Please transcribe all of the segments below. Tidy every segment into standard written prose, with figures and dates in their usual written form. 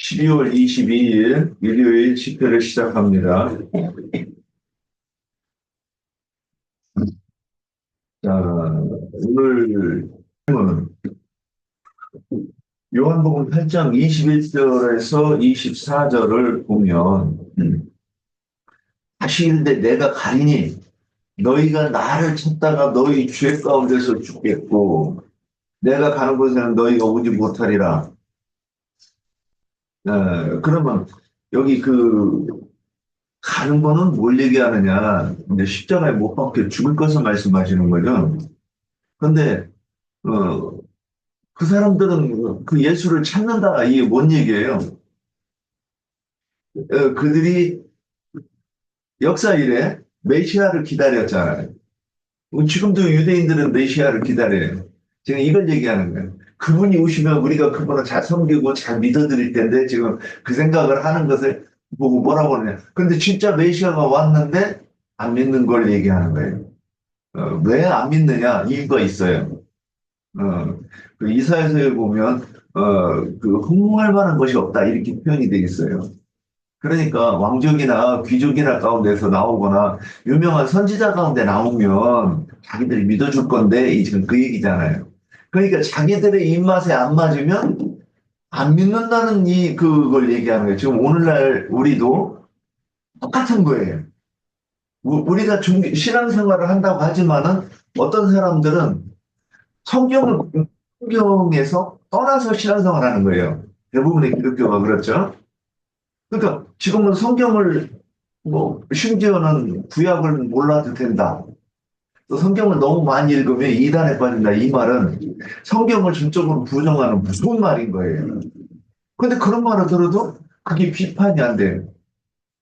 12월 22일 일요일 집회를 시작합니다. 자, 오늘 요한복음 8장 21절에서 24절을 보면 다시 이르되 내가 가리니 너희가 나를 찾다가 너희 죄 가운데서 죽겠고 내가 가는 곳에는 너희가 오지 못하리라. 그러면 여기 가는 거는 뭘 얘기하느냐? 이제 십자가에 못 박혀 죽을 것을 말씀하시는 거죠. 근데 어, 그 사람들은 그 예수를 찾는다 이게 뭔 얘기예요? 그들이 역사 이래 메시아를 기다렸잖아요. 지금도 유대인들은 메시아를 기다려요. 지금 이걸 얘기하는 거예요. 그분이 오시면 우리가 그분을 잘 섬기고 잘 믿어드릴 텐데 지금 그 생각을 하는 것을 보고 뭐라고 하느냐. 근데 진짜 메시아가 왔는데 안 믿는 걸 얘기하는 거예요. 왜 안 믿느냐? 이유가 있어요. 그 이사야서에 보면 흥할 만한 것이 없다 이렇게 표현이 되겠어요. 그러니까 왕족이나 귀족이나 가운데서 나오거나 유명한 선지자 가운데 나오면 자기들이 믿어줄 건데 지금 그 얘기잖아요. 그러니까 자기들의 입맛에 안 맞으면 안 믿는다는 그걸 얘기하는 거예요. 지금 오늘날 우리도 똑같은 거예요. 우리가 신앙생활을 한다고 하지만은 어떤 사람들은 성경에서 떠나서 신앙생활 하는 거예요. 대부분의 기독교가 그렇죠. 그러니까 지금은 성경을 심지어는 구약을 몰라도 된다. 또 성경을 너무 많이 읽으면 이단에 빠진다. 이 말은 성경을 전적으로 부정하는 무서운 말인 거예요. 근데 그런 말을 들어도 그게 비판이 안 돼요.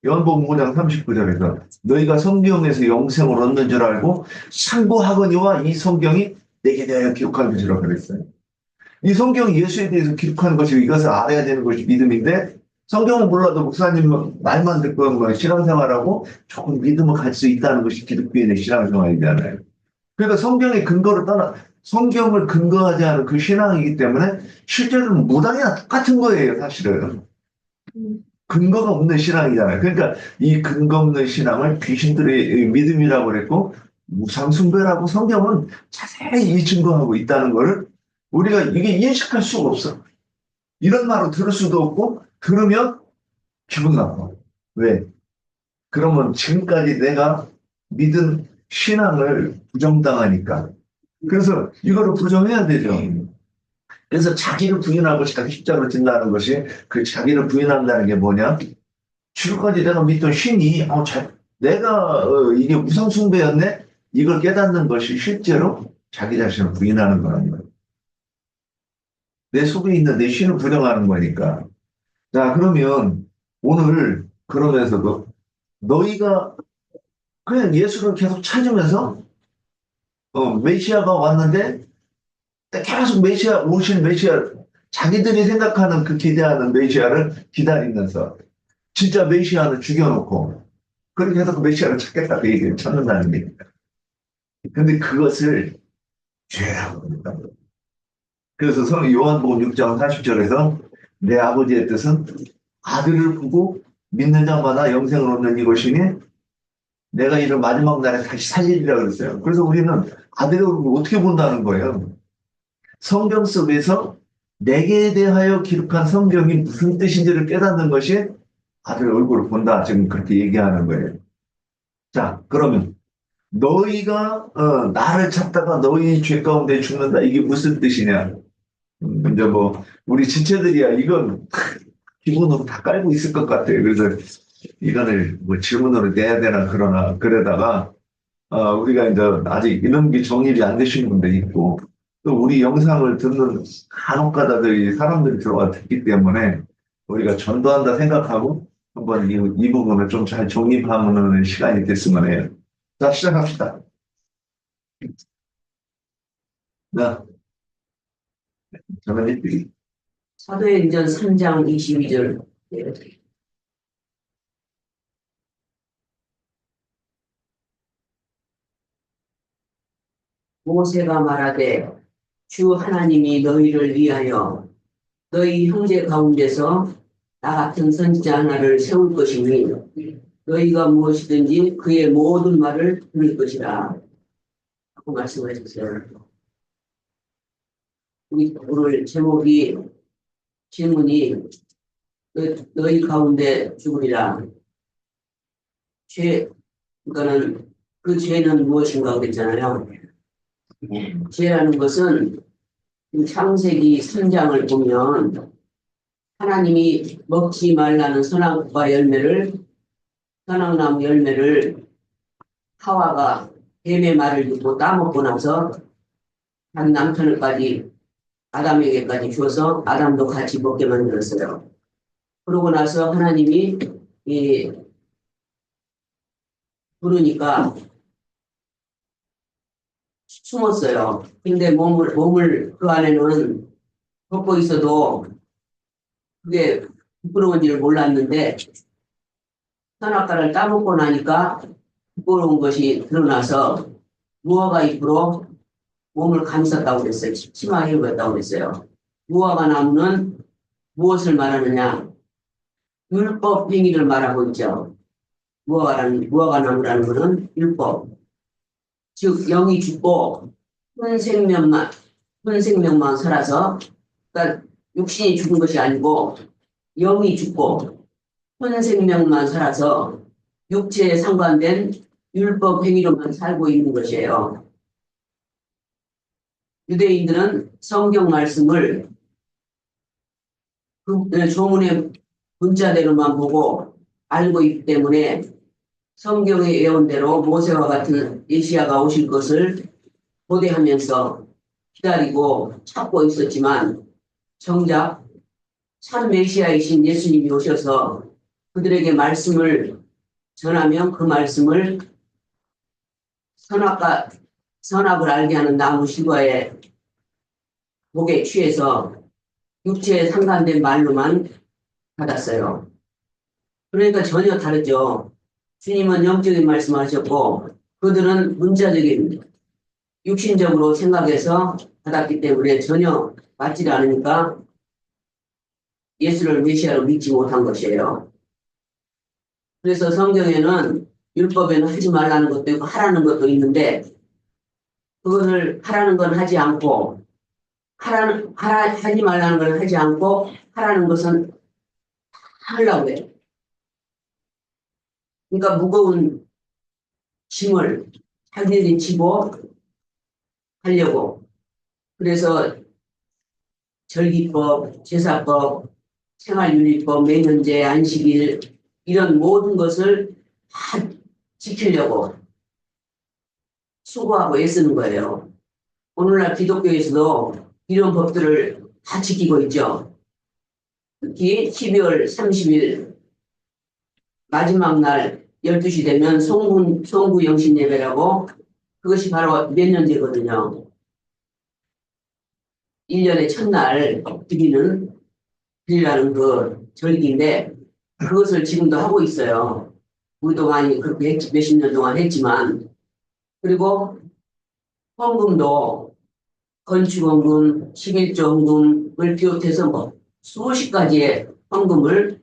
요한복음 5장 39절에서 너희가 성경에서 영생을 얻는 줄 알고 상고하거니와 이 성경이 내게 대하여 기록한 것이라고 그랬어요. 이 성경이 예수에 대해서 기록하는 것이 이것을 알아야 되는 것이 믿음인데 성경은 몰라도 목사님 말만 듣고 뭐 신앙생활하고 조금 믿음을 가질 수 있다는 것이 기독교인의 신앙생활이잖아요. 그러니까 성경의 근거를 떠나 성경을 근거하지 않은 그 신앙이기 때문에 실제로는 무당이나 똑같은 거예요, 사실은. 근거가 없는 신앙이잖아요. 그러니까 이 근거 없는 신앙을 귀신들의 믿음이라고 그랬고 무상숭배라고 성경은 자세히 증거하고 있다는 것을 우리가 이게 인식할 수가 없어. 이런 말을 들을 수도 없고 들으면 기분 나빠. 왜? 그러면 지금까지 내가 믿은 신앙을 부정당하니까. 그래서 이거를 부정해야 되죠. 그래서 자기를 부인하고 자기 십자가를 진다는 것이 그 자기를 부인한다는 게 뭐냐? 지금까지 내가 믿던 신이 내가 이게 우상숭배였네? 이걸 깨닫는 것이 실제로 자기 자신을 부인하는 거라는 거예요. 내 속에 있는 내 신을 부정하는 거니까. 자, 그러면 오늘 그러면서도 너희가 그냥 예수를 계속 찾으면서 메시아가 왔는데 계속 오신 메시아 자기들이 생각하는 그 기대하는 메시아를 기다리면서 진짜 메시아는 죽여놓고 그렇게 해서 그 메시아를 찾겠다 그 얘기를 찾는다는 얘기입니다. 근데 그것을 죄라고 합니다. 그래서 성경 요한복음 6장 40절에서 내 아버지의 뜻은 아들을 보고 믿는 자마다 영생을 얻는 이것이니 내가 이를 마지막 날에 다시 살리리라 그랬어요. 그래서 우리는 아들을 보고 어떻게 본다는 거예요. 성경 속에서 내게 대하여 기록한 성경이 무슨 뜻인지를 깨닫는 것이 아들 얼굴을 본다. 지금 그렇게 얘기하는 거예요. 자, 그러면 너희가 나를 찾다가 너희 죄 가운데 죽는다. 이게 무슨 뜻이냐? 이제 우리 지체들이야 이건 기본으로 다 깔고 있을 것 같아요. 그래서 이거를 질문으로 내야 되나 그러다가 우리가 이제 아직 이런 게 정립이 안 되시는 분들이 있고 또 우리 영상을 듣는 간혹가다들이 사람들이 들어와 듣기 때문에 우리가 전도한다 생각하고 한번 이 부분을 좀 잘 정립하는 시간이 됐으면 해요. 자, 시작합시다. 자, 저는 일주일. 사도행전 3장 22절. 모세가 말하되 주 하나님이 너희를 위하여 너희 형제 가운데서 나 같은 선지자 하나를 세울 것이니 너희가 무엇이든지 그의 모든 말을 들을 것이라 하고 말씀하셨어요. 우리 오늘 제목이 질문이 너희 가운데 죽으리라. 그러니까는 그 죄는 무엇인가 그랬잖아요. 죄라는 것은 창세기 3장을 보면 하나님이 먹지 말라는 선악나무 열매를 하와가 뱀의 말을 듣고 따먹고 나서 한 남편을까지 아담에게까지 주어서 아담도 같이 먹게 만들었어요. 그러고 나서 하나님이 부르니까 숨었어요. 근데 몸을 그 안에는 덮고 있어도 그게 부끄러운지를 몰랐는데 선악과를 따먹고 나니까 부끄러운 것이 드러나서 무화과 잎으로 몸을 감쌌다고 그랬어요. 치마에 입었다고 그랬어요. 무화과 나무는 무엇을 말하느냐? 율법 행위를 말하고 있죠. 무화과 나무라는 것은 율법. 즉 영이 죽고 현 생명만 살아서, 그러니까 육신이 죽은 것이 아니고 영이 죽고 현 생명만 살아서 육체에 상관된 율법 행위로만 살고 있는 것이에요. 유대인들은 성경 말씀을 조문의 문자대로만 보고 알고 있기 때문에 성경의 예언대로 모세와 같은 메시아가 오실 것을 고대하면서 기다리고 찾고 있었지만 정작 참 메시아이신 예수님이 오셔서 그들에게 말씀을 전하면 그 말씀을 선악을 알게 하는 나무 실과의 목에 취해서 육체에 상관된 말로만 받았어요. 그러니까 전혀 다르죠. 주님은 영적인 말씀하셨고 그들은 문자적인 육신적으로 생각해서 받았기 때문에 전혀 맞지 않으니까 예수를 메시아로 믿지 못한 것이에요. 그래서 성경에는 율법에는 하지 말라는 것도 있고 하라는 것도 있는데 그것을 하라는 건 하지 않고 하지 말라는 걸 하지 않고 하라는 것은 하려고 해요. 그러니까 무거운 짐을 자기들이 지고 하려고. 그래서 절기법, 제사법, 생활윤리법, 매년제, 안식일 이런 모든 것을 다 지키려고 수고하고 애쓰는 거예요. 오늘날 기독교에서도 이런 법들을 다 지키고 있죠. 특히 12월 30일 마지막 날 12시 되면 송구 영신 예배라고 그것이 바로 몇 년제거든요. 1년의 첫날 드리라는 그 절기인데 그것을 지금도 하고 있어요. 우리도 많이 그렇게 몇십 년 동안 했지만 그리고 헌금도 건축헌금, 11조 헌금을 비롯해서 뭐 수십 가지의 헌금을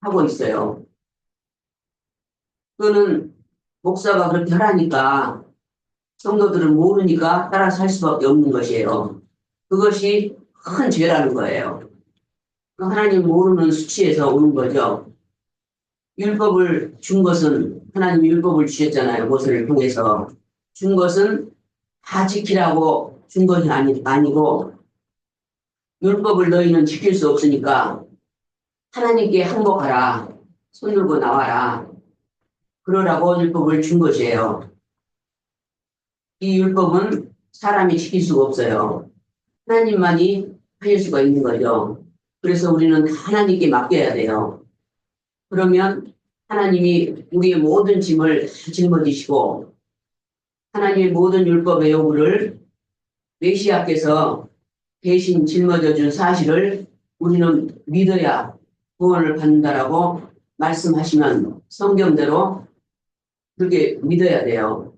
하고 있어요. 그거는 목사가 그렇게 하라니까 성도들은 모르니까 따라서 할 수밖에 없는 것이에요. 그것이 큰 죄라는 거예요. 하나님 모르는 수치에서 오는 거죠. 율법을 준 것은 하나님 율법을 주셨잖아요. 모세를 통해서 준 것은 다 지키라고 준 것이 아니고 율법을 너희는 지킬 수 없으니까 하나님께 항복하라. 손 들고 나와라. 그러라고 율법을 준 것이에요. 이 율법은 사람이 지킬 수가 없어요. 하나님만이 하실 수가 있는 거죠. 그래서 우리는 하나님께 맡겨야 돼요. 그러면 하나님이 우리의 모든 짐을 짊어지시고 하나님의 모든 율법의 요구를 메시아께서 대신 짊어져 준 사실을 우리는 믿어야 구원을 받는다라고 말씀하시면 성경대로 그렇게 믿어야 돼요.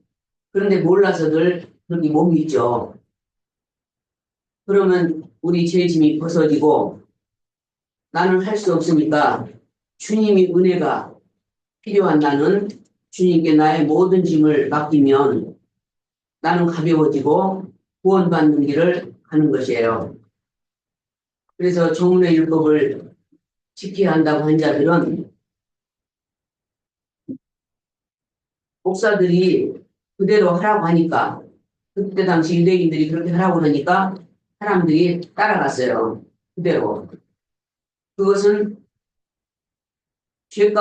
그런데 몰라서들 그렇게 못 믿죠. 그러면 우리 죄짐이 벗어지고 나는 할 수 없으니까 주님이 은혜가 필요한 나는 주님께 나의 모든 짐을 맡기면 나는 가벼워지고 구원받는 길을 가는 것이에요. 그래서 정문의 율법을 지켜야 한다고 한 자들은 목사들이 그대로 하라고 하니까 그때 당시 유대인들이 그렇게 하라고 하니까 사람들이 따라갔어요. 그대로. 그것은 죄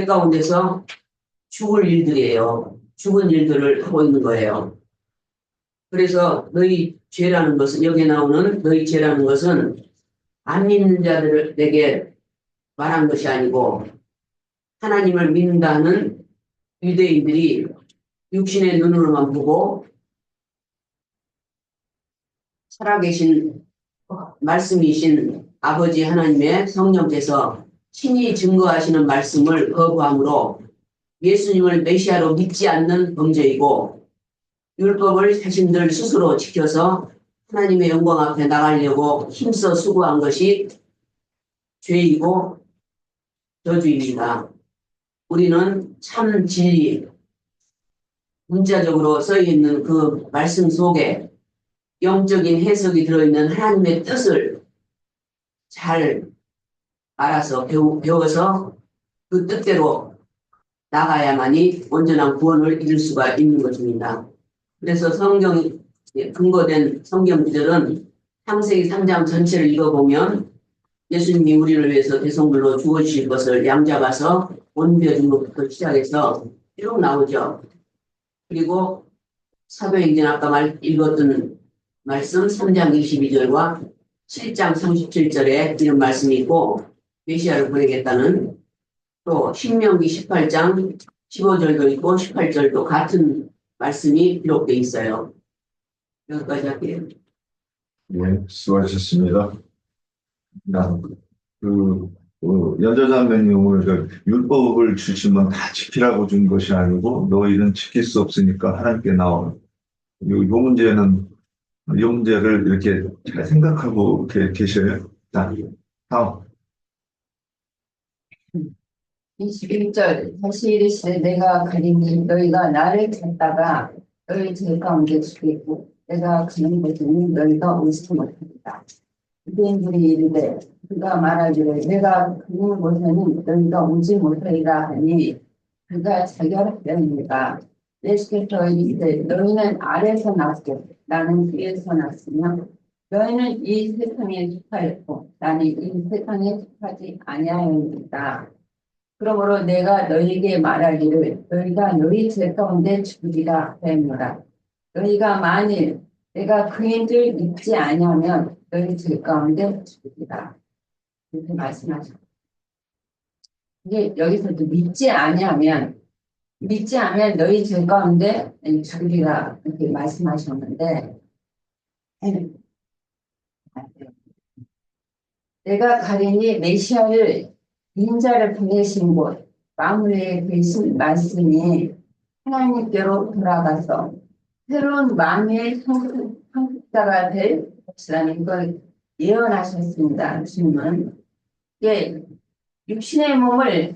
가운데서 죽을 일들이에요. 죽은 일들을 하고 있는 거예요. 그래서 너희 죄라는 것은 여기에 나오는 너희 죄라는 것은 안 믿는 자들에게 말한 것이 아니고 하나님을 믿는다는 유대인들이 육신의 눈으로만 보고 살아계신 말씀이신 아버지 하나님의 성령께서 친히 증거하시는 말씀을 거부함으로 예수님을 메시아로 믿지 않는 범죄이고 율법을 자신들 스스로 지켜서 하나님의 영광 앞에 나가려고 힘써 수고한 것이 죄이고 저주입니다. 우리는 참 진리, 문자적으로 써있는 그 말씀 속에 영적인 해석이 들어있는 하나님의 뜻을 잘 알아서 배워서 그 뜻대로 나가야만이 온전한 구원을 이룰 수가 있는 것입니다. 그래서 성경에 근거된 성경 구절은 창세기 3장 전체를 읽어보면 예수님이 우리를 위해서 대성물로 죽어주실 것을 양잡아서 온벼준 것부터 시작해서 쭉 나오죠. 그리고 사도행전 아까 읽었던 말씀 3장 22절과 7장 37절에 이런 말씀이 있고 메시아를 보내겠다는 또 신명기 18장 15절도 있고 18절도 같은 말씀이 기록되어 있어요. 여기까지 할게요. 예, 수고하셨습니다. 연좌장면이 오늘 율법을 주시면 다 지키라고 준 것이 아니고 너희는 지킬 수 없으니까 하나님께 나온 이 문제를 이렇게 잘 생각하고 계셔요. 자, 다음. 21절 다시 이르시되 내가 가리니 너희가 나를 찾다가 너희 죄 가운데 죽이고 내가 가는 곳에는 너희가 오지 못하리라. 유대인들이 이르되 그가 말하기를 내가 가는 곳에는 너희가 오지 못하리라 하니 그가 자결하려니가 예수께서 이르시되 너희는 아래서 났고 나는 위에서 났으며 너희는 이 세상에 속하였고 나는 이 세상에 속하지 아니하였느니라. 그러므로 내가 너희에게 말하기를 너희가 너희 죄 가운데 죽으리라 하였노라. 너희가 만일 내가 그인들 믿지 아니하면 너희 죄 가운데 죽으리라. 이렇게 말씀하셨습니다. 이게 여기서도 믿지 아니하면 너희 죄 가운데 죽으리라 이렇게 말씀하셨는데 내가 가리니 메시아를 인자를 보내신 곳 마무리에 계신 말씀이 하나님께로 돌아가서 새로운 만유의 상속자가 될 것이라는 걸 예언하셨습니다. 주님은 이게 육신의 몸을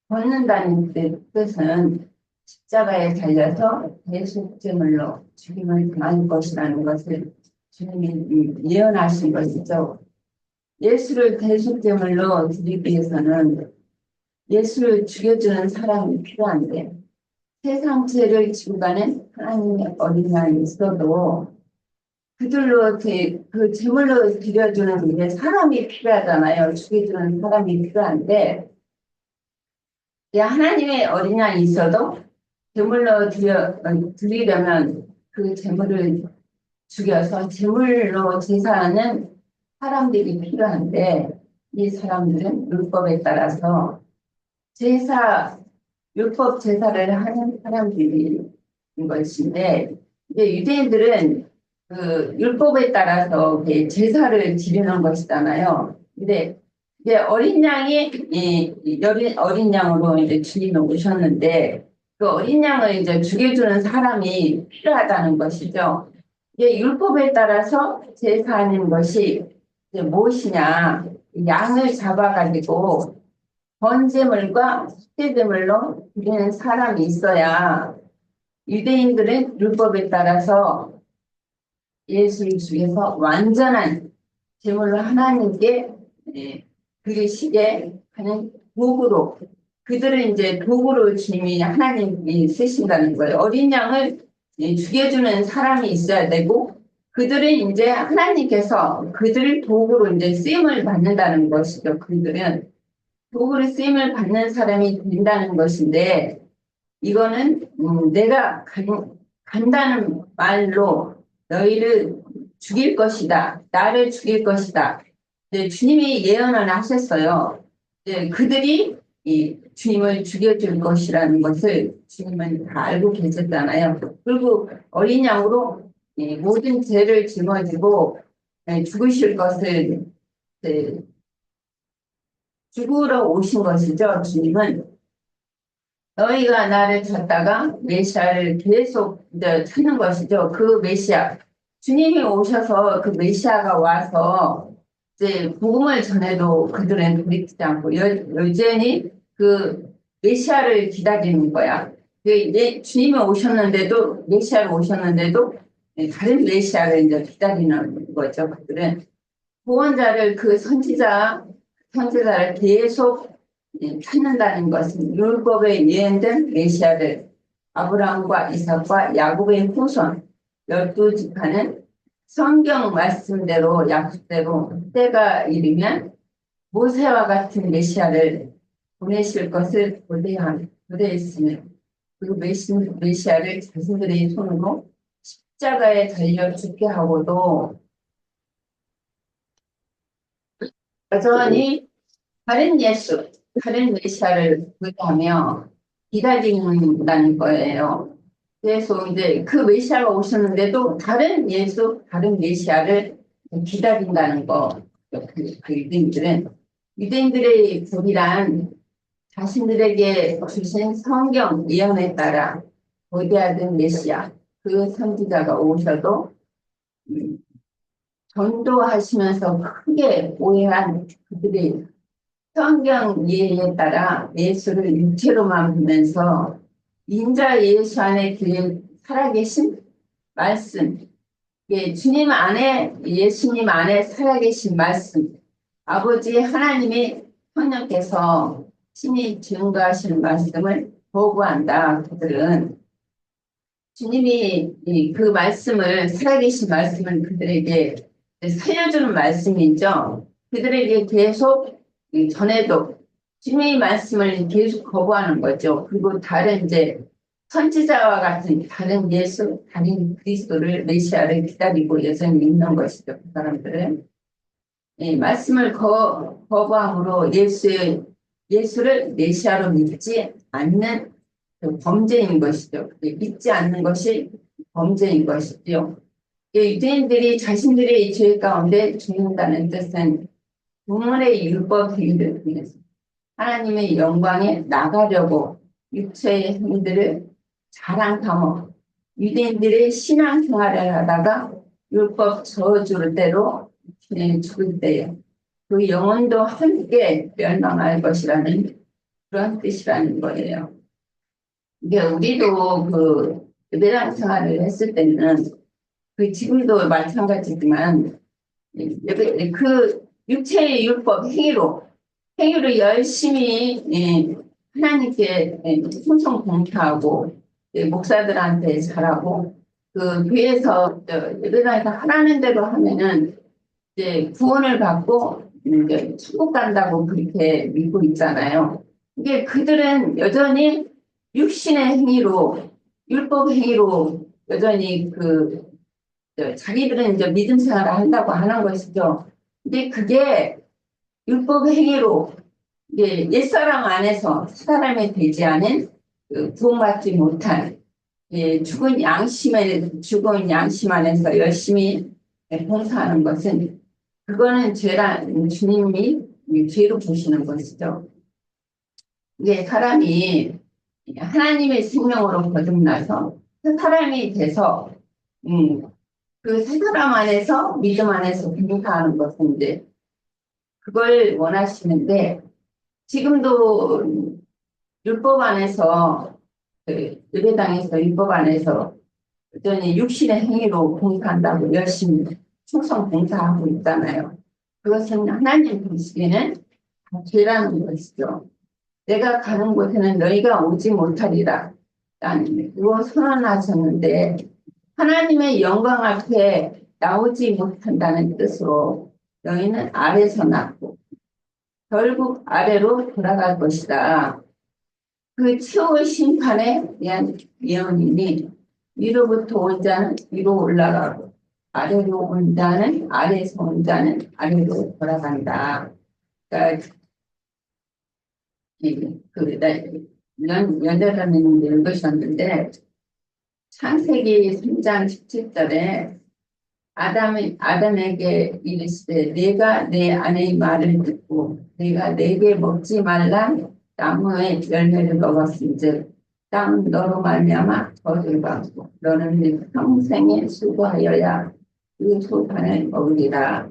벗는다는 뜻은 십자가에 달려서 대속제물로 죽임을 당할 것이라는 것을 주님이 예언하신 것이죠. 예수를 대속제물로 드리기 위해서는 예수를 죽여주는 사람이 필요한데 세상 죄를 지고 가는 하나님의 어린 양이 있어도 그들로 그 제물로 드려주는 일에 사람이 필요하잖아요. 죽여주는 사람이 필요한데 하나님의 어린 양이 있어도 제물로 드리려면 그 제물을 죽여서 제물로 제사하는 사람들이 필요한데 이 사람들은 율법에 따라서 율법 제사를 하는 사람들인 것인데 이제 유대인들은 그 율법에 따라서 제사를 지르는 것이잖아요. 근데 이제 어린 양으로 이제 주님이 오셨는데 그 어린 양을 이제 죽여주는 사람이 필요하다는 것이죠. 이제 율법에 따라서 제사하는 것이 이제 무엇이냐? 양을 잡아가지고 번제물과 속죄제물로 드리는 사람이 있어야 유대인들은 율법에 따라서 예수를 위해서 완전한 제물로 하나님께 드리시게 하는 도구로 그들은 이제 도구로 주님이 하나님이 쓰신다는 거예요. 어린 양을 죽여주는 사람이 있어야 되고 그들은 이제 하나님께서 그들을 도구로 이제 쓰임을 받는다는 것이죠. 그들은 도구로 쓰임을 받는 사람이 된다는 것인데 이거는 내가 간다는 말로 너희를 죽일 것이다. 나를 죽일 것이다. 이제 주님이 예언을 하셨어요. 이제 그들이 이 주님을 죽여줄 것이라는 것을 주님은 다 알고 계셨잖아요. 그리고 어린 양으로 모든 죄를 짊어지고 죽으실 것을 죽으러 오신 것이죠. 주님은 너희가 나를 찾다가 메시아를 계속 이제 찾는 것이죠. 그 메시아 주님이 오셔서 그 메시아가 와서 이제 복음을 전해도 그들은 돌이키지 않고 여전히 그 메시아를 기다리는 거야. 주님이 오셨는데도 메시아로 오셨는데도 다른 메시아를 이제 기다리는 거죠. 그들은 구원자를 그 선지자를 계속 찾는다는 것은 율법에 예언된 메시아를 아브라함과 이삭과 야곱의 후손 12지파는 성경 말씀대로 약속대로 때가 이르면 모세와 같은 메시아를 보내실 것을 고대했으며 그 메시아를 자신들의 손으로 십자가에 달려 죽게 하고도 여전히 다른 다른 메시아를 구하며 기다린다는 거예요. 그래서 이제 그 메시아가 오셨는데도 다른 메시아를 기다린다는 거. 그 유대인들의 복이란 자신들에게 주신 성경 예언에 따라 거대하던 메시아, 그 선지자가 오셔도 전도하시면서 크게 오해한 그들의 성경 이해에 따라 예수를 육체로만 보면서 인자 예수 안에 그 살아계신 말씀, 주님 안에 예수님 안에 살아계신 말씀, 아버지 하나님의 성령께서 친히 증거하시는 말씀을 거부한다. 그들은 주님이 그 말씀을 살아계신 말씀을 그들에게 살려주는 말씀이죠. 그들에게 계속 전해도 주님의 말씀을 계속 거부하는 거죠. 그리고 다른 이제 선지자와 같은 다른 다른 그리스도를 메시아를 기다리고 여전히 있는 것이죠. 그 사람들은 말씀을 거부함으로 예수를 메시아로 믿지 않는 그 범죄인 것이죠. 믿지 않는 것이 범죄인 것이죠. 유대인들이 자신들의 죄 가운데 죽는다는 뜻은 부모의 율법 행위를 통해서 하나님의 영광에 나가려고 육체의 행위들을 자랑 삼어 유대인들의 신앙생활을 하다가 율법 저주대로 죽을 때에 그 영혼도 함께 멸망할 것이라는 그런 뜻이라는 거예요. 이게 우리도 그 예배당 생활을 했을 때는 그 지금도 마찬가지지만 그 육체의 율법 행위로 열심히 하나님께 충성 공표하고 목사들한테 잘하고 그 교회에서 예배당에서 하라는 대로 하면은 이제 구원을 받고 이제 천국 간다고 그렇게 믿고 있잖아요. 이게 그들은 여전히 육신의 행위로 율법 행위로 여전히 자기들은 이제 믿음 생활을 한다고 하는 것이죠. 근데 그게 율법 행위로 옛사람 안에서 사람이 되지 않은 구원받지 못한 죽은 양심 안에서 열심히 봉사하는 것은 그거는 주님이 죄로 보시는 것이죠. 이게 사람이 하나님의 생명으로 거듭나서 그 사람이 돼서 그 세 사람 안에서 믿음 안에서 공사하는 것은 이제 그걸 원하시는데 지금도 율법 안에서 그 유대당에서 율법 안에서 여전히 육신의 행위로 봉사한다고 열심히 충성 봉사하고 있잖아요. 그것은 하나님 보시기에는 다 죄라는 것이죠. 내가 가는 곳에는 너희가 오지 못하리라. 라는 그거 선언하셨는데 하나님의 영광 앞에 나오지 못한다는 뜻으로 너희는 아래서 났고 결국 아래로 돌아갈 것이다. 그 최후의 심판에 대한 예언이니 위로부터 온 자는 위로 올라가고 아래로 온 자는 아래에서 온 자는 아래로 돌아간다. 그러니까 연달아는 읽으셨는데 창세기 3장 17절에 아담에게 이르시되 내가 내 아내의 말을 듣고 내가 내게 먹지 말란 나무의 열매를 먹었은즉 땅은 너로 말미암아 저주를 받고 너는 네 평생에 수고하여야 그 소산을 먹으리라.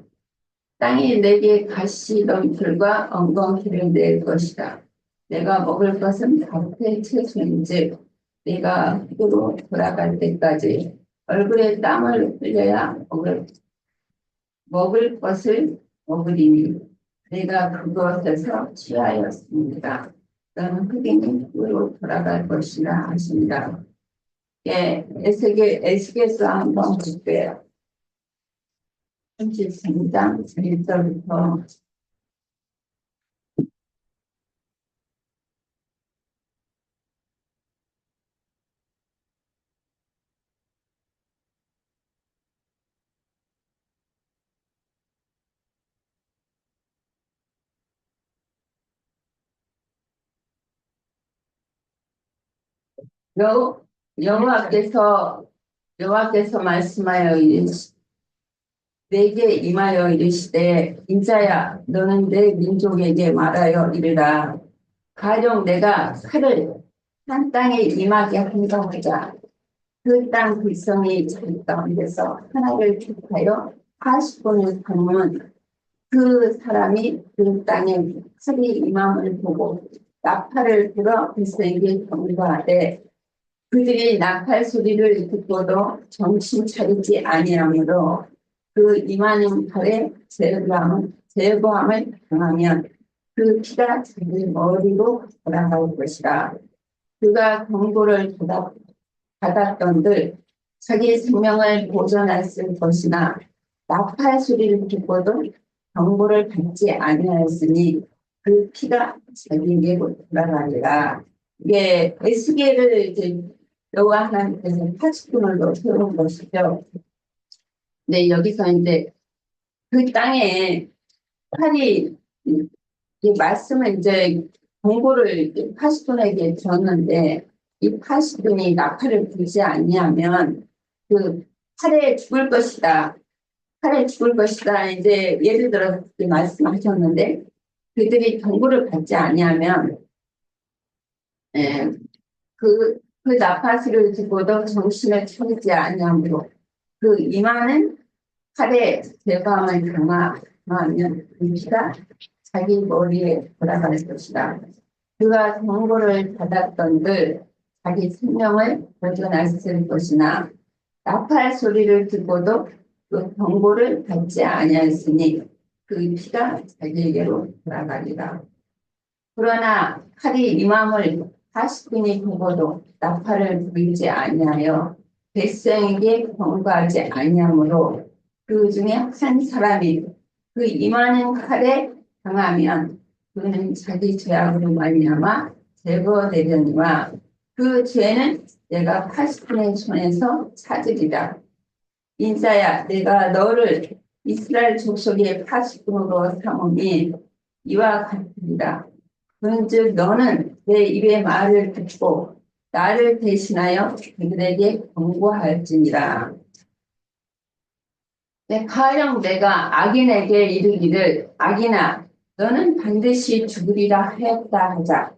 땅이 내게 가시 넘풀과 엉겅퀴를 낼 것이다. 내가 먹을 것은 밭의 채소인즉 내가 흙으로 돌아갈 때까지 얼굴에 땀을 흘려야 먹을 것을 먹으리니 내가 그것에서 취하였습니다. 너는 흑인이 흙으로 돌아갈 것이라 하신다. 예, 에스겔서 한번 볼게요. 33장 1절부터 여호와께서 말씀하여 내게 임하여 이르시되 인자야 너는 내 민족에게 말하여 이르라. 가령 내가 칼을 한 땅에 임하게 한다보자. 그 땅 백성이 자기 가운데서 하나를 택하여 80분을 삼으면 그 사람이 그 땅에 칼이 임함을 보고 나팔을 불어 백성에게 경고하되 그들이 나팔 소리를 듣고도 정신 차리지 아니하므로 그 임하는 칼에 제거함을 당하면 그 피가 자기 머리로 돌아갈 것이라. 그가 경고를 받았던들 자기 생명을 보존했을 것이나 나팔 소리를 듣고도 경고를 받지 아니하였으니 그 피가 자기에게로 돌아가리라. 이게 에스겔을 이제 여호와 하나님께서 80분을로 세운 것이죠. 네, 여기서 이제 그 땅에 칼이 이 말씀을 이제 경고를 80분에게 줬는데 이 80분이 나팔을 불지 아니하면 그 칼에 죽을 것이다. 칼에 죽을 것이다. 이제 예를 들어 그렇게 말씀하셨는데 그들이 경고를 받지 아니하면 예, 그 나팔소리를 듣고도 정신을 차리지 아니하므로 그 임하는 칼에 제거함을 당하면 그 피가 자기 머리에 돌아갈 것이다. 그가 경고를 받았던들 자기 생명을 보존했을 것이나 나팔 소리를 듣고도 그 경고를 받지 아니하였으니 그 피가 자기에게로 돌아가리라. 그러나 칼이 임함을 40분이 보고도 나팔을 불지 아니하여 백성에게 경고하지 아니하므로 그 중에 한 사람이 그 임하는 칼에 당하면 그는 자기 죄악으로 말미암아 제거되려니와 그 죄는 내가 80분의 손에서 찾으리라. 인자야 내가 너를 이스라엘 족속의 80분으로 삼으니 이와 같으리라. 그런즉 너는 내 입의 말을 듣고 나를 대신하여 그들에게 경고할지니라. 가령 내가 악인에게 이르기를 악인아 너는 반드시 죽으리라 하였다 하자.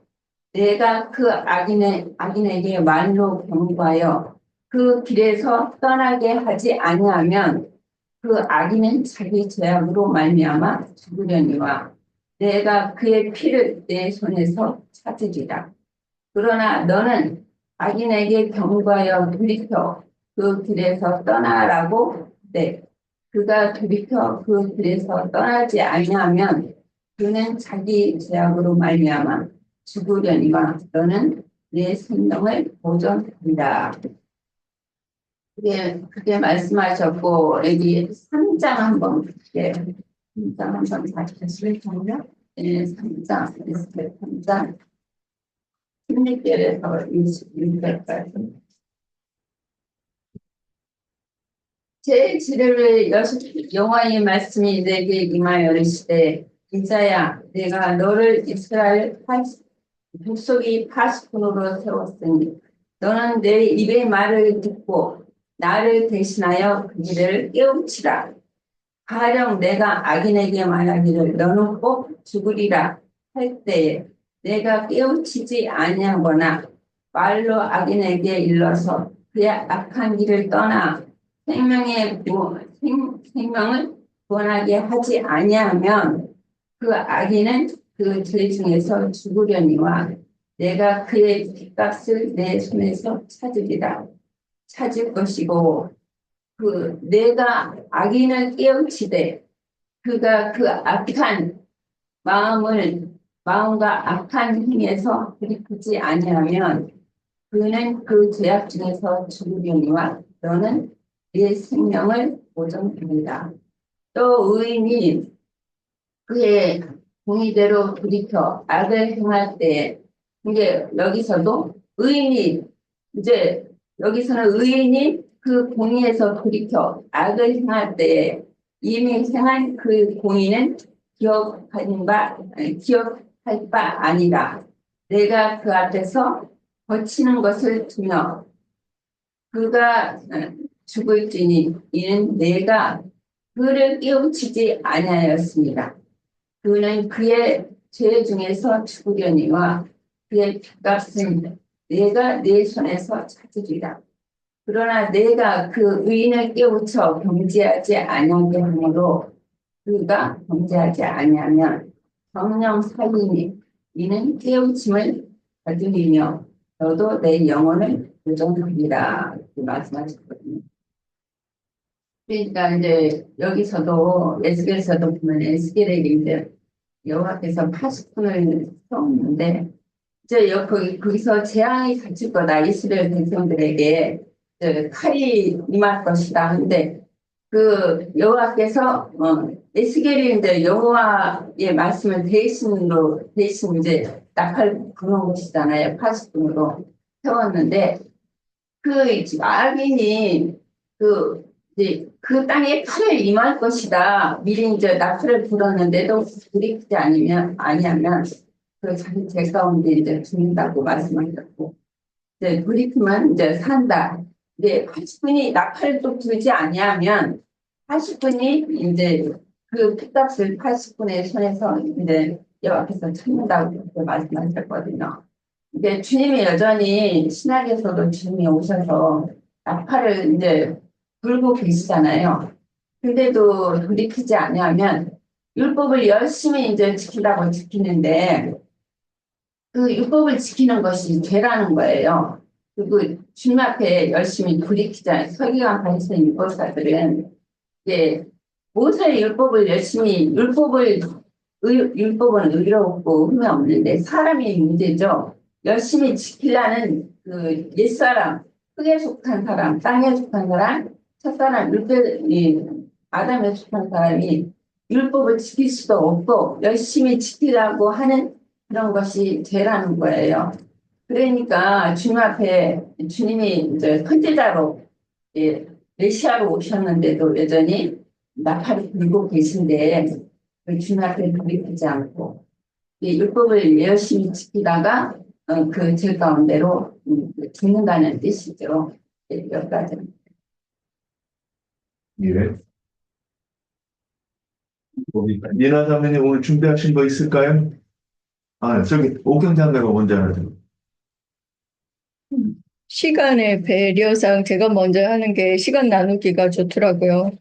내가 그 악인에게 말로 경고하여 그 길에서 떠나게 하지 아니하면 그 악인은 자기 죄악으로 말미암아 죽으려니와 내가 그의 피를 내 손에서 찾으리라. 그러나 너는 악인에게 경고하여 돌이켜 그 길에서 떠나라고 네. 그가 돌이켜 그 길에서 떠나지 아니하면 그는 자기 죄악으로 말미암아 죽으려니와 너는 내 생명을 보존하리라. 그게 말씀하셨고 여기 3장 한번 볼게요. 3장 한번 다시 하시겠습니다. 네, 3장 3장 16절에서 21절까지 제 지뢰를 여호와의 말씀이 내게 임하여 이르시되 이자야 내가 너를 이스라엘 족속이 파수꾼으로 세웠으니 너는 내 입의 말을 듣고 나를 대신하여 그 길을 깨우치라. 가령 내가 악인에게 말하기를 너는 꼭 죽으리라 할 때에 내가 깨우치지 아니하거나 말로 악인에게 일러서 그의 악한 길을 떠나 생명을 구원하게 하지 아니하면 그 악인은 그 죄 중에서 죽으려니와 내가 그의 빚값을 내 손에서 찾을 것이고 그 내가 악인을 깨우치되 그가 그 악한 마음과 악한 힘에서 돌이키지 아니하면 그는 그 죄악 중에서 죽으려니와 너는 내 생명을 보존합니다. 또 의인이 그의 공의대로 돌이켜 악을 행할 때 이제 여기서도 의인이 이제 여기서는 의인이 그 공의에서 돌이켜 악을 행할 때 이미 행한 그 공의는 기억할 바 아니라 내가 그 앞에서 거치는 것을 두며 그가 죽을지니 이는 내가 그를 깨우치지 아니하였습니다. 그는 그의 죄 중에서 죽으려니와 그의 빚값은 내가 내 손에서 찾으리라. 그러나 내가 그 의인을 깨우쳐 범죄하지 아니하게 하므로 그가 범죄하지 아니하면 정령 살리니 이는 깨우침을 받으리며 너도 내 영혼을 보존하리라 이렇게 말씀하셨거든요. 그러니까 이제 여기서도 에스겔에서도 보면 에스겔에게 이제 여호와께서 80분을 세웠는데 이제 거기서 재앙이 닥칠 거다 이스라엘 백성들에게 칼이 임할 것이다. 근데 그 여호와께서 에스겔이 이제 여호와의 말씀을 대신 이제 낙할 그런 것이잖아요. 80분으로 세웠는데 그 악인이 이제 그 땅에 칼을 임할 것이다. 미리 이제 낙하를 불었는데도 돌이키지 아니하면 그 자기 죄 가운데 이제 죽는다고 말씀하셨고 이제 돌이키면 이제 산다. 이제 80분이 낙하를 또 불지 아니하면 80분이 이제 그 핏값을 80분의 손에서 이제 여호와께서 찾는다고 그렇게 말씀하셨거든요. 이제 주님이 여전히 신약에서도 주님이 오셔서 낙하를 이제 불고 계시잖아요. 근데도 돌이키지 아니하면 율법을 열심히 이제 지키라고 지키는데 그 율법을 지키는 것이 죄라는 거예요. 그리고 주님 앞에 열심히 돌이키자 서기관 바리새인 율법사들은 이제 모세의 율법을 열심히 율법은 의롭고 흠이 없는데 사람이 문제죠. 열심히 지키려는 그 옛사람, 흙에 속한 사람, 땅에 속한 사람, 첫사람, 아담에 속한 사람이 율법을 지킬 수도 없고 열심히 지키려고 하는 그런 것이 죄라는 거예요. 그러니까 주님 앞에 주님이 이제 선지자로 메시아로 오셨는데도 여전히 나팔을 불고 계신데 그 주님 앞에 돌이키지 않고 율법을 열심히 지키다가 그 죄 가운데로 죽는다는 뜻이죠. 여기까지. 예. 예나 선배님 오늘 준비하신 거 있을까요? 아, 저기 옥경 장로가 먼저 하죠. 시간의 배려상 제가 먼저 하는 게 시간 나누기가 좋더라고요.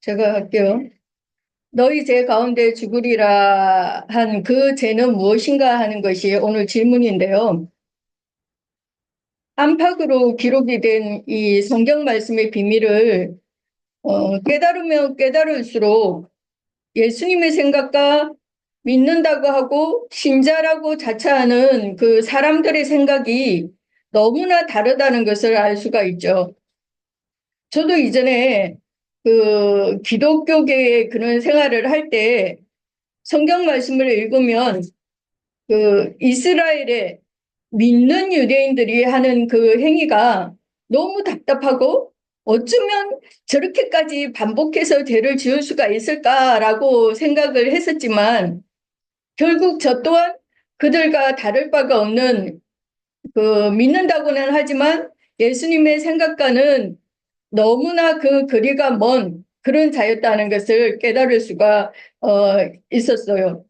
제가 할게요. 너희 제 가운데 죽으리라 한 그 죄는 무엇인가 하는 것이 오늘 질문인데요. 안팎으로 기록이 된 이 성경 말씀의 비밀을 깨달으면 깨달을수록 예수님의 생각과 믿는다고 하고 신자라고 자처하는 그 사람들의 생각이 너무나 다르다는 것을 알 수가 있죠. 저도 이전에 그 기독교계의 그런 생활을 할 때 성경 말씀을 읽으면 그 이스라엘의 믿는 유대인들이 하는 그 행위가 너무 답답하고 어쩌면 저렇게까지 반복해서 죄를 지을 수가 있을까라고 생각을 했었지만 결국 저 또한 그들과 다를 바가 없는 그 믿는다고는 하지만 예수님의 생각과는 너무나 그 거리가 먼 그런 자였다는 것을 깨달을 수가 있었어요.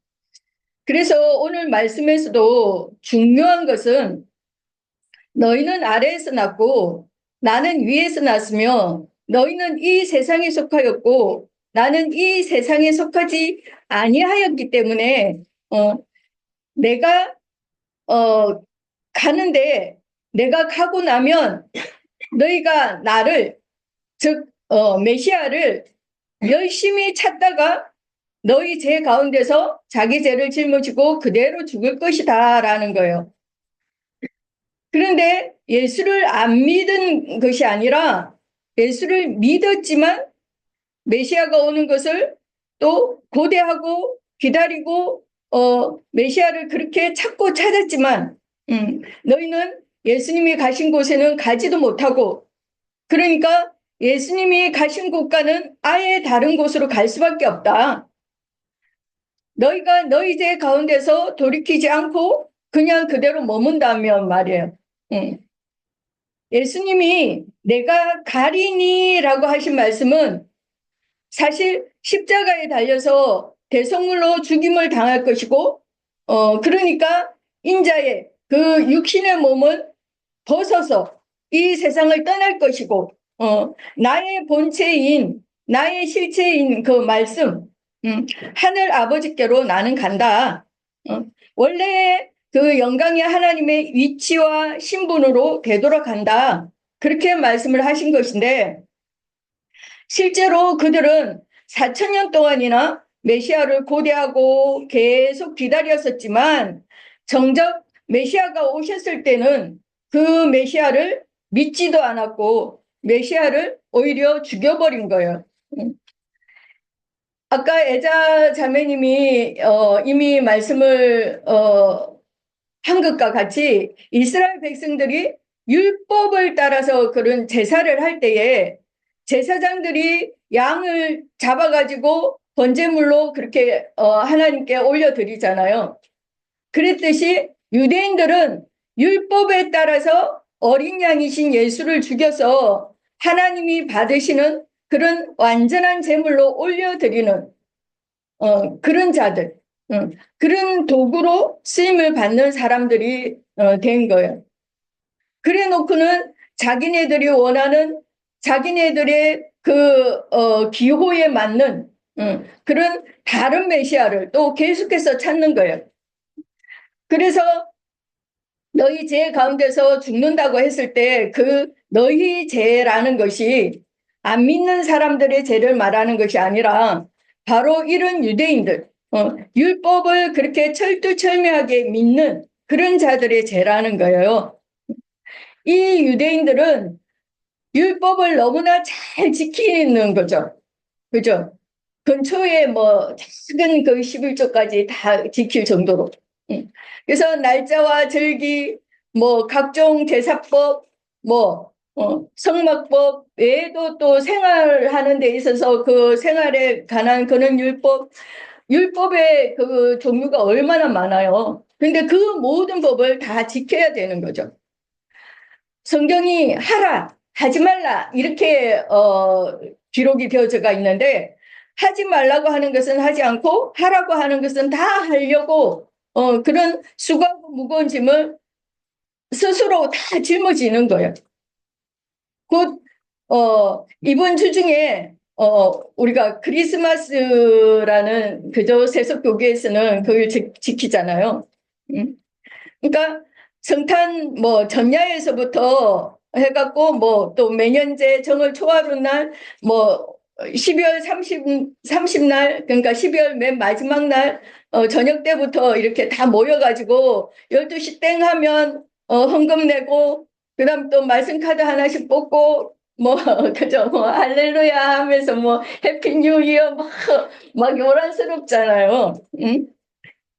그래서 오늘 말씀에서도 중요한 것은 너희는 아래에서 났고 나는 위에서 났으며 너희는 이 세상에 속하였고 나는 이 세상에 속하지 아니하였기 때문에 내가 가는데 내가 가고 나면 너희가 나를 즉 메시아를 열심히 찾다가 너희 죄 가운데서 자기 죄를 짊어지고 그대로 죽을 것이다 라는 거예요. 그런데 예수를 안 믿은 것이 아니라 예수를 믿었지만 메시아가 오는 것을 또 고대하고 기다리고 메시아를 그렇게 찾고 찾았지만 너희는 예수님이 가신 곳에는 가지도 못하고 그러니까 예수님이 가신 곳과는 아예 다른 곳으로 갈 수밖에 없다. 너희가 너희 죄 가운데서 돌이키지 않고 그냥 그대로 머문다면 말이에요. 예수님이 내가 가리니라고 하신 말씀은 사실 십자가에 달려서 대성물로 죽임을 당할 것이고 그러니까 인자의 그 육신의 몸을 벗어서 이 세상을 떠날 것이고 나의 본체인 나의 실체인 그 말씀 하늘 아버지께로 나는 간다. 원래 그 영광의 하나님의 위치와 신분으로 되돌아간다. 그렇게 말씀을 하신 것인데 실제로 그들은 4,000년 동안이나 메시아를 고대하고 계속 기다렸었지만 정작 메시아가 오셨을 때는 그 메시아를 믿지도 않았고 메시아를 오히려 죽여버린 거예요. 아까 애자 자매님이 이미 말씀을 한 것과 같이 이스라엘 백성들이 율법을 따라서 그런 제사를 할 때에 제사장들이 양을 잡아가지고 번제물로 그렇게 하나님께 올려드리잖아요. 그랬듯이 유대인들은 율법에 따라서 어린 양이신 예수를 죽여서 하나님이 받으시는 그런 완전한 제물로 올려드리는 그런 자들, 그런 도구로 쓰임을 받는 사람들이 된 거예요. 그래 놓고는 자기네들이 원하는 자기네들의 그 기호에 맞는 그런 다른 메시아를 또 계속해서 찾는 거예요. 그래서 너희 죄 가운데서 죽는다고 했을 때 그 너희 죄라는 것이 안 믿는 사람들의 죄를 말하는 것이 아니라 바로 이런 유대인들, 율법을 그렇게 철두철미하게 믿는 그런 자들의 죄라는 거예요. 이 유대인들은 율법을 너무나 잘 지키는 거죠. 그죠? 근처에 뭐 작은 그 11조까지 다 지킬 정도로. 그래서 날짜와 절기, 뭐 각종 제사법, 뭐 성막법 외에도 또 생활하는 데 있어서 그 생활에 관한 그런 율법의 그 종류가 얼마나 많아요. 근데 그 모든 법을 다 지켜야 되는 거죠. 성경이 하라, 하지 말라 이렇게 기록이 되어져가 있는데 하지 말라고 하는 것은 하지 않고 하라고 하는 것은 다 하려고 그런 수고하고 무거운 짐을 스스로 다 짊어지는 거예요. 곧 이번 주 중에 우리가 크리스마스라는 그저 세속 교계에서는 그걸 지키잖아요. 그러니까 성탄 뭐 전야에서부터 해갖고 뭐 또 매년제 정월 초하루 날뭐 12월 30날 그러니까 12월 맨 마지막 날 저녁 때부터 이렇게 다 모여가지고 12시 땡 하면 헌금 내고 그다음 또 말씀 카드 하나씩 뽑고 뭐 그죠 뭐 할렐루야 하면서 뭐 해피 뉴 이어 막 요란스럽잖아요. 응?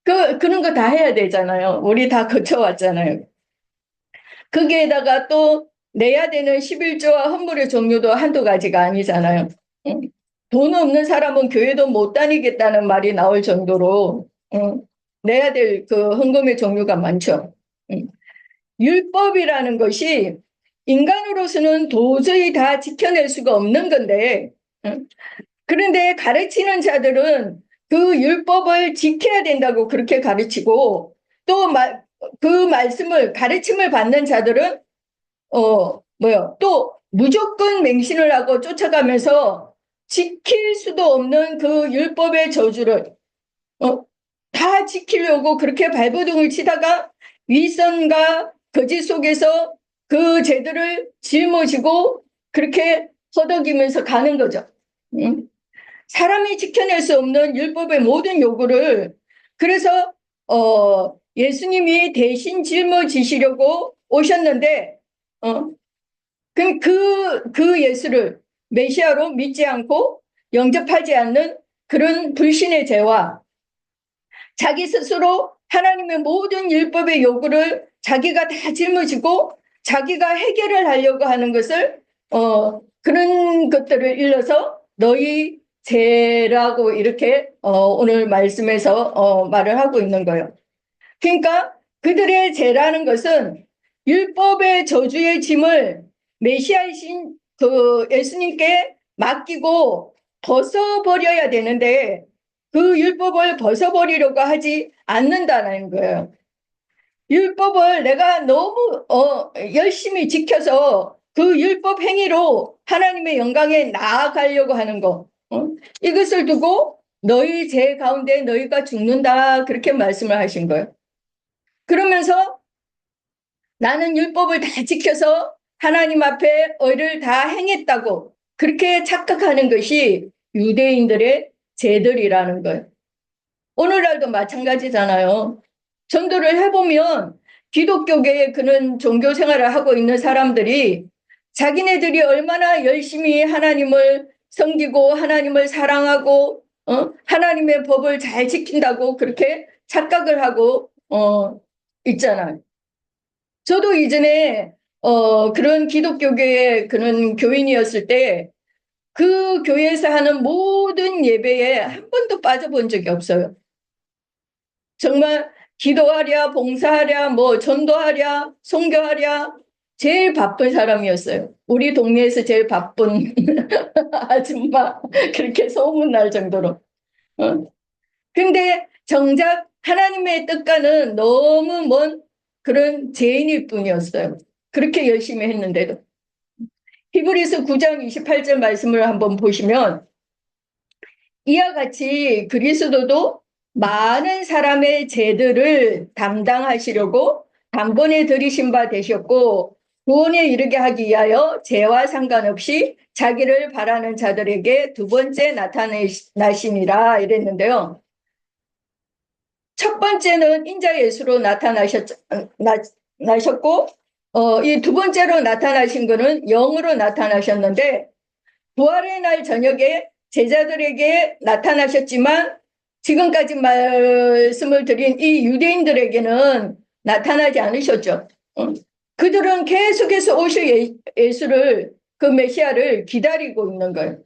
그런 거 다 해야 되잖아요. 우리 다 거쳐왔잖아요. 거기에다가 또 내야 되는 11조와 헌물의 종류도 한두 가지가 아니잖아요. 응? 돈 없는 사람은 교회도 못 다니겠다는 말이 나올 정도로 응? 내야 될 그 헌금의 종류가 많죠. 응? 율법이라는 것이 인간으로서는 도저히 다 지켜낼 수가 없는 건데 응? 그런데 가르치는 자들은 그 율법을 지켜야 된다고 그렇게 가르치고 또 그 말씀을 가르침을 받는 자들은 또 무조건 맹신을 하고 쫓아가면서 지킬 수도 없는 그 율법의 저주를 다 지키려고 그렇게 발버둥을 치다가 위선과 거짓 속에서 그 죄들을 짊어지고 그렇게 허덕이면서 가는 거죠. 응? 사람이 지켜낼 수 없는 율법의 모든 요구를 그래서 예수님이 대신 짊어지시려고 오셨는데 그 예수를 메시아로 믿지 않고 영접하지 않는 그런 불신의 죄와 자기 스스로 하나님의 모든 율법의 요구를 자기가 다 짊어지고 자기가 해결을 하려고 하는 것을 그런 것들을 일러서 너희 죄라고 이렇게 오늘 말씀에서 말을 하고 있는 거예요. 그러니까 그들의 죄라는 것은 율법의 저주의 짐을 메시아이신 그 예수님께 맡기고 벗어버려야 되는데 그 율법을 벗어버리려고 하지 않는다는 거예요. 율법을 내가 너무 열심히 지켜서 그 율법 행위로 하나님의 영광에 나아가려고 하는 거 이것을 두고 너희 죄 가운데 너희가 죽는다 그렇게 말씀을 하신 거예요. 그러면서 나는 율법을 다 지켜서 하나님 앞에 의를 다 행했다고 그렇게 착각하는 것이 유대인들의 죄들이라는 거예요. 오늘날도 마찬가지잖아요. 전도를 해보면 기독교계에 그런 종교 생활을 하고 있는 사람들이 자기네들이 얼마나 열심히 하나님을 섬기고 하나님을 사랑하고 하나님의 법을 잘 지킨다고 그렇게 착각을 하고 있잖아요. 저도 이전에 그런 기독교계의 그런 교인이었을 때 그 교회에서 하는 모든 예배에 한 번도 빠져본 적이 없어요. 정말 기도하랴, 봉사하랴, 뭐 전도하랴, 선교하랴 제일 바쁜 사람이었어요. 우리 동네에서 제일 바쁜 아줌마 그렇게 소문날 정도로. 근데 정작 하나님의 뜻과는 너무 먼 그런 죄인일 뿐이었어요. 그렇게 열심히 했는데도. 히브리서 9장 28절 말씀을 한번 보시면 이와 같이 그리스도도 많은 사람의 죄들을 담당하시려고 단번에 들이신 바 되셨고 구원에 이르게 하기 위하여 죄와 상관없이 자기를 바라는 자들에게 두 번째 나타나시니라 이랬는데요. 첫 번째는 인자 예수로 나타나셨고 이 두 번째로 나타나신 것은 영으로 나타나셨는데 부활의 날 저녁에 제자들에게 나타나셨지만 지금까지 말씀을 드린 이 유대인들에게는 나타나지 않으셨죠. 그들은 계속해서 오실 예수를 그 메시아를 기다리고 있는 거예요.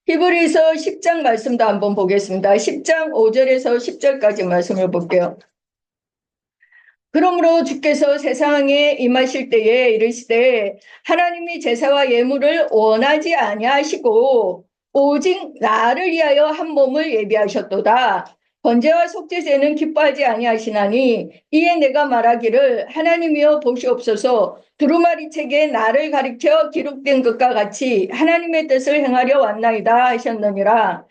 히브리서 10장 말씀도 한번 보겠습니다. 10장 5절에서 10절까지 말씀을 볼게요. 그러므로 주께서 세상에 임하실 때에 이르시되 하나님이 제사와 예물을 원하지 아니하시고 오직 나를 위하여 한 몸을 예비하셨도다. 번제와 속죄제는 기뻐하지 아니하시나니 이에 내가 말하기를 하나님이여 보시옵소서 두루마리 책에 나를 가리켜 기록된 것과 같이 하나님의 뜻을 행하려 왔나이다 하셨느니라.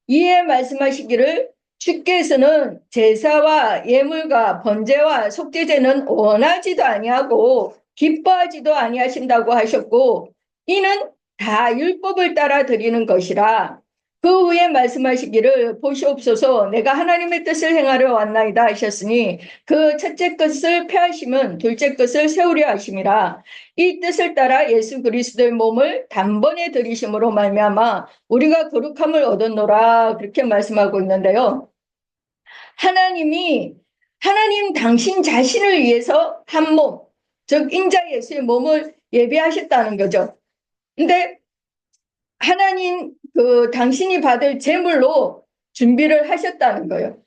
이에 말씀하시기를 주께서는 제사와 예물과 번제와 속죄제는 원하지도 아니하고 기뻐하지도 아니하신다고 하셨고 이는 다 율법을 따라 드리는 것이라. 그 후에 말씀하시기를 보시옵소서 내가 하나님의 뜻을 행하려 왔나이다 하셨으니 그 첫째 것을 폐하심은 둘째 것을 세우려 하심이라. 이 뜻을 따라 예수 그리스도의 몸을 단번에 들이심으로 말미암아 우리가 거룩함을 얻었노라 그렇게 말씀하고 있는데요. 하나님 당신 자신을 위해서 한 몸, 즉 인자 예수의 몸을 예비하셨다는 거죠. 근데 하나님 당신이 받을 제물로 준비를 하셨다는 거예요.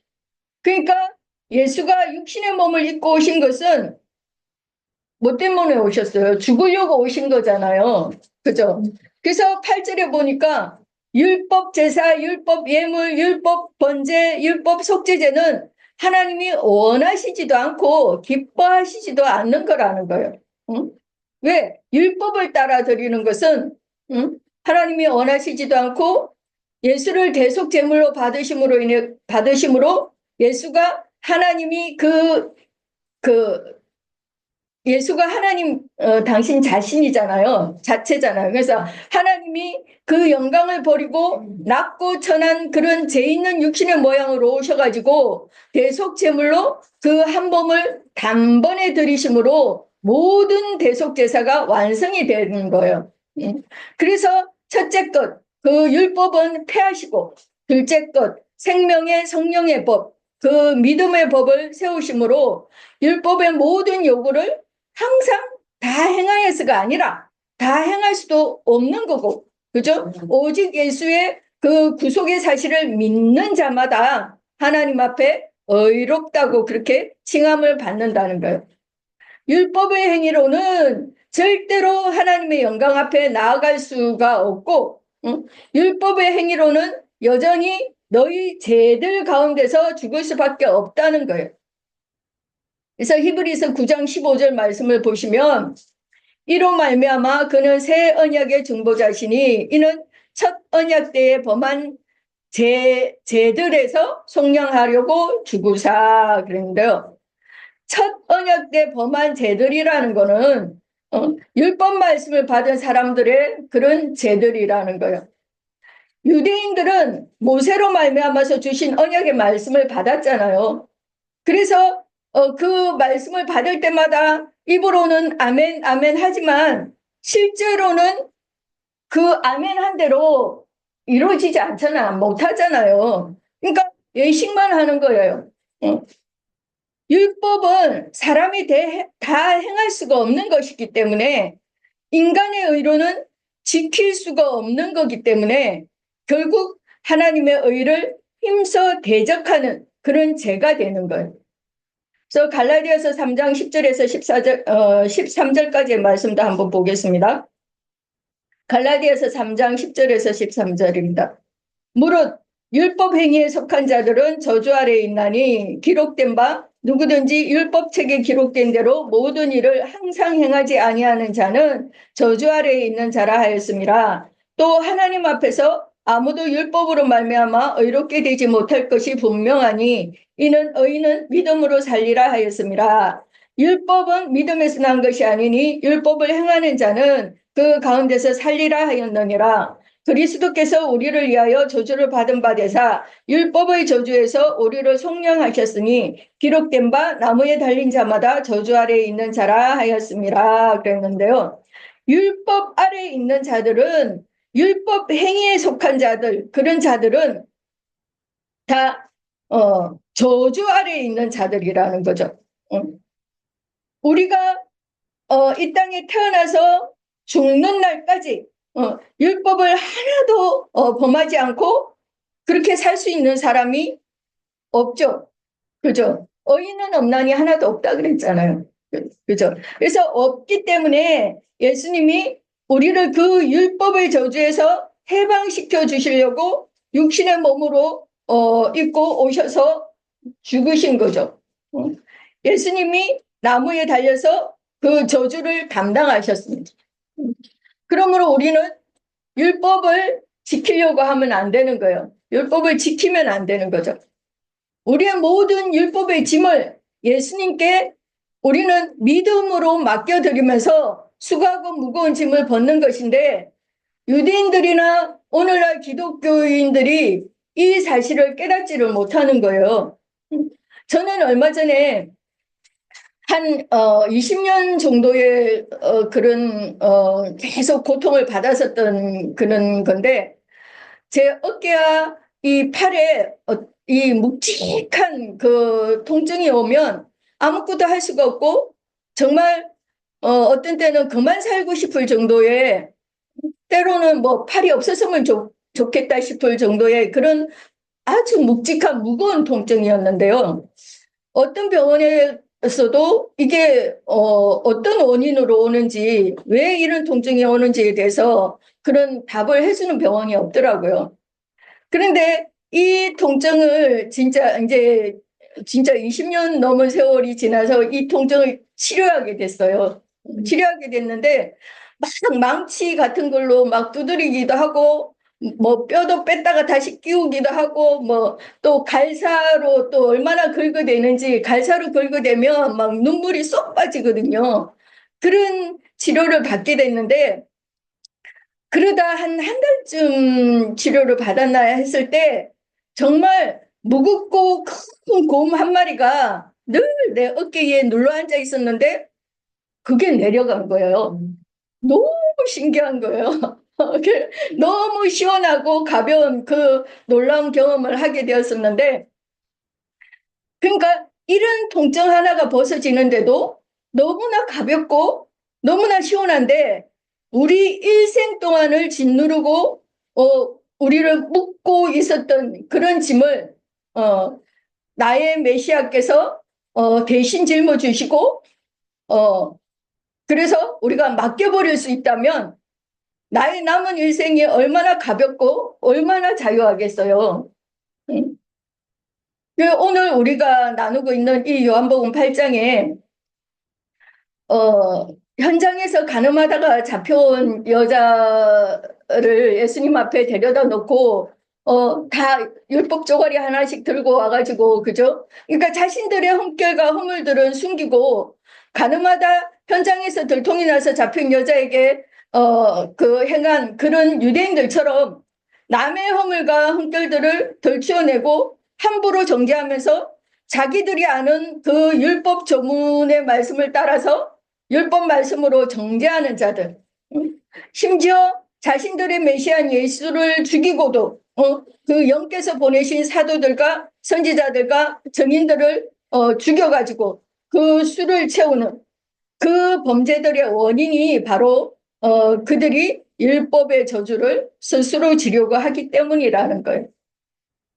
그러니까 예수가 육신의 몸을 입고 오신 것은 뭐 때문에 오셨어요? 죽으려고 오신 거잖아요. 그죠? 그래서 8절에 보니까 율법 제사, 율법 예물, 율법 번제, 율법 속죄제는 하나님이 원하시지도 않고 기뻐하시지도 않는 거라는 거예요. 응? 왜? 율법을 따라 드리는 것은 하나님이 원하시지도 않고 예수를 대속 제물로 받으심으로 예수가 하나님이 예수가 하나님 당신 자신이잖아요. 자체잖아요. 그래서 하나님이 그 영광을 버리고 낮고 천한 그런 죄 있는 육신의 모양으로 오셔가지고 대속 제물로 그 한 몸을 단번에 드리심으로 모든 대속 제사가 완성이 되는 거예요. 그래서 첫째 것, 그 율법은 폐하시고 둘째 것, 생명의 성령의 법, 그 믿음의 법을 세우심으로 율법의 모든 요구를 항상 다 행하여서가 아니라 다 행할 수도 없는 거고, 그죠? 오직 예수의 그 구속의 사실을 믿는 자마다 하나님 앞에 의롭다고 그렇게 칭함을 받는다는 거예요. 율법의 행위로는 절대로 하나님의 영광 앞에 나아갈 수가 없고, 율법의 행위로는 여전히 너희 죄들 가운데서 죽을 수밖에 없다는 거예요. 그래서 히브리서 9장 15절 말씀을 보시면 이로 말미암아 그는 새 언약의 중보자시니 이는 첫 언약 때에 범한 죄들에서 속량하려고 죽으사 그랬는데요. 첫 언약 때 범한 죄들이라는 거는 율법 말씀을 받은 사람들의 그런 죄들이라는 거예요. 유대인들은 모세로 말미암아서 주신 언약의 말씀을 받았잖아요. 그래서 그 말씀을 받을 때마다 입으로는 아멘 아멘 하지만 실제로는 그 아멘 한 대로 이루어지지 않잖아. 못하잖아요. 그러니까 예식만 하는 거예요. 율법은 사람이 다 행할 수가 없는 것이기 때문에 인간의 의로는 지킬 수가 없는 거기 때문에 결국 하나님의 의를 힘써 대적하는 그런 죄가 되는 거예요. 그래서 갈라디아서 3장 10절에서 13절까지의 말씀도 한번 보겠습니다. 갈라디아서 3장 10절에서 13절입니다. 무릇 율법 행위에 속한 자들은 저주 아래에 있나니 기록된 바 누구든지 율법책에 기록된 대로 모든 일을 항상 행하지 아니하는 자는 저주 아래에 있는 자라 하였습니다. 또 하나님 앞에서 아무도 율법으로 말미암아 의롭게 되지 못할 것이 분명하니 이는 의인은 믿음으로 살리라 하였습니다. 율법은 믿음에서 난 것이 아니니 율법을 행하는 자는 그 가운데서 살리라 하였느니라. 그리스도께서 우리를 위하여 저주를 받은 바 되사 율법의 저주에서 우리를 속량하셨으니 기록된 바 나무에 달린 자마다 저주 아래에 있는 자라 하였습니다. 그랬는데요. 율법 아래에 있는 자들은 율법 행위에 속한 자들, 그런 자들은 다 저주 아래에 있는 자들이라는 거죠. 우리가 이 땅에 태어나서 죽는 날까지 율법을 하나도 범하지 않고 그렇게 살 수 있는 사람이 없죠. 그죠? 의인은 없나니 하나도 없다 그랬잖아요. 그죠? 그래서 없기 때문에 예수님이 우리를 그 율법의 저주에서 해방시켜 주시려고 육신의 몸으로 입고 오셔서 죽으신 거죠. 예수님이 나무에 달려서 그 저주를 담당하셨습니다. 그러므로 우리는 율법을 지키려고 하면 안 되는 거예요. 율법을 지키면 안 되는 거죠. 우리의 모든 율법의 짐을 예수님께 우리는 믿음으로 맡겨드리면서 수고하고 무거운 짐을 벗는 것인데, 유대인들이나 오늘날 기독교인들이 이 사실을 깨닫지를 못하는 거예요. 저는 얼마 전에 한 20년 정도의 그런 계속 고통을 받았었던 그런 건데, 제 어깨와 이 팔에 이 묵직한 그 통증이 오면 아무것도 할 수가 없고, 정말 어떤 때는 그만 살고 싶을 정도의, 때로는 뭐 팔이 없었으면 좋겠다 싶을 정도의 그런 아주 묵직한 무거운 통증이었는데요. 어떤 병원에서도 이게 어떤 원인으로 오는지, 왜 이런 통증이 오는지에 대해서 그런 답을 해주는 병원이 없더라고요. 그런데 이 통증을 진짜 20년 넘은 세월이 지나서 이 통증을 치료하게 됐어요. 치료하게 됐는데 막 망치 같은 걸로 막 두드리기도 하고, 뭐 뼈도 뺐다가 다시 끼우기도 하고, 뭐 또 갈사로 또 얼마나 긁어대는지, 갈사로 긁어대면 막 눈물이 쏙 빠지거든요. 그런 치료를 받게 됐는데, 그러다 한 달쯤 치료를 받았나 했을 때 정말 무겁고 큰 곰 한 마리가 늘 내 어깨에 눌러 앉아 있었는데 그게 내려간 거예요. 너무 신기한 거예요. 너무 시원하고 가벼운 그 놀라운 경험을 하게 되었었는데, 그러니까 이런 통증 하나가 벗어지는데도 너무나 가볍고 너무나 시원한데, 우리 일생 동안을 짓누르고 우리를 묶고 있었던 그런 짐을 나의 메시아께서 대신 짊어주시고, 그래서 우리가 맡겨버릴 수 있다면 나의 남은 일생이 얼마나 가볍고 얼마나 자유하겠어요. 오늘 우리가 나누고 있는 이 요한복음 8장에 현장에서 간음하다가 잡혀온 여자를 예수님 앞에 데려다 놓고 다 율법 쪼가리 하나씩 들고 와가지고, 그죠? 그러니까 자신들의 흠결과 허물들은 숨기고, 간음하다 현장에서 들통이 나서 잡힌 여자에게 그 행한 그런 유대인들처럼 남의 허물과 흠결들을 덜치워내고 함부로 정죄하면서 자기들이 아는 그 율법 조문의 말씀을 따라서 율법 말씀으로 정죄하는 자들, 심지어 자신들의 메시안 예수를 죽이고도 그 영께서 보내신 사도들과 선지자들과 증인들을 죽여가지고 그 수를 채우는 그 범죄들의 원인이 바로 그들이 율법의 저주를 스스로 지려고 하기 때문이라는 거예요.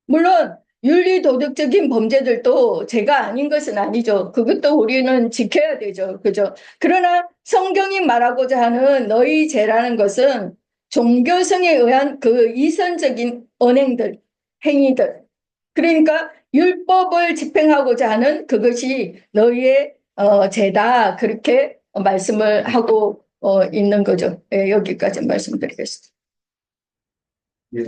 물론 윤리 도덕적인 범죄들도 죄가 아닌 것은 아니죠. 그것도 우리는 지켜야 되죠. 그죠? 그러나 성경이 말하고자 하는 너희 죄라는 것은 종교성에 의한 그 이선적인 언행들, 행위들. 그러니까 율법을 집행하고자 하는 그것이 너희의 죄다. 그렇게 말씀을 하고 있는 거죠. 예, 여기까지 말씀드리겠습니다. 예.